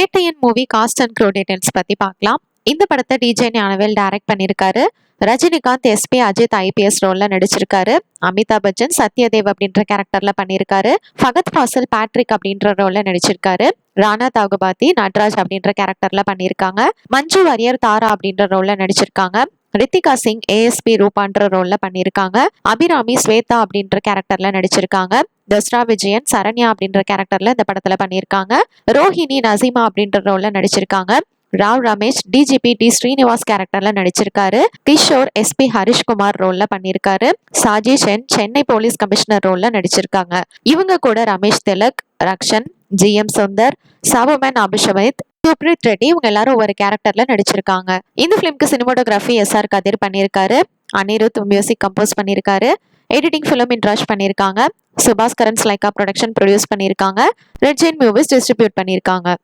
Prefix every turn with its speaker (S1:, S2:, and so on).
S1: Vettaiyan movie cast and crew details பத்தி பார்க்கலாம். இந்த படத்தை டிஜே ஞானவேல் டைரக்ட் பண்ணியிருக்காரு. ரஜினிகாந்த் எஸ்பி அஜித் ஐபிஎஸ் ரோல்ல நடிச்சிருக்காரு. அமிதாப் பச்சன் சத்யதேவ் அப்படின்ற கேரக்டர்ல பண்ணியிருக்காரு. ஃபகத் ஃபாசில் பேட்ரிக் அப்படின்ற ரோல்ல நடிச்சிருக்காரு. ராணா தாகுபாத்தி நட்ராஜ் அப்படின்ற கேரக்டர்ல பண்ணியிருக்காங்க. மஞ்சு வாரியர் தாரா அப்படின்ற ரோல்ல நடிச்சிருக்காங்க. ரித்திகா சிங் ஏஎஸ்பி ரூபான்ற ரோல்ல பண்ணியிருக்காங்க. அபிராமி ஸ்வேதா அப்படின்ற கேரக்டர்ல நடிச்சிருக்காங்க. தஸ்ரா விஜயன் சரண்யா அப்படின்ற கேரக்டர்ல இந்த படத்துல பண்ணியிருக்காங்க. ரோஹிணி நசீமா அப்படின்ற ரோல்ல நடிச்சிருக்காங்க. ராவ் ரமேஷ் டிஜிபி டி ஸ்ரீனிவாஸ் கேரக்டர்ல நடிச்சிருக்காரு. கிஷோர் எஸ்பி ஹரிஷ்குமார் ரோல்ல பண்ணியிருக்காரு. சாஜி சென் சென்னை போலீஸ் கமிஷனர் ரோல்ல நடிச்சிருக்காங்க. இவங்க கூட ரமேஷ் திலக், ரக்ஷன், ஜிஎம் சுந்தர், சாவுமேன் அபிஷமித், சுப்ரீத் ரெட்டி இவங்க எல்லாரும் ஒரு கேரக்டர்ல நடிச்சிருக்காங்க. இந்த பிலிம்க்கு சினிமோட்டோகிராஃபி எஸ்ஆர் கதிர் பண்ணியிருக்காரு. அனிருத் மியூசிக் கம்போஸ் பண்ணியிருக்காரு. எடிட்டிங் ஃபிலிம் இன்ட்ராஷ் பண்ணியிருக்காங்க. சுபாஸ்கரன் லைக்கா ப்ரொடக்ஷன் ப்ரொடியூஸ் பண்ணியிருக்காங்க. ரெட் ஜெயின் மூவிஸ் டிஸ்ட்ரிபியூட் பண்ணியிருக்காங்க.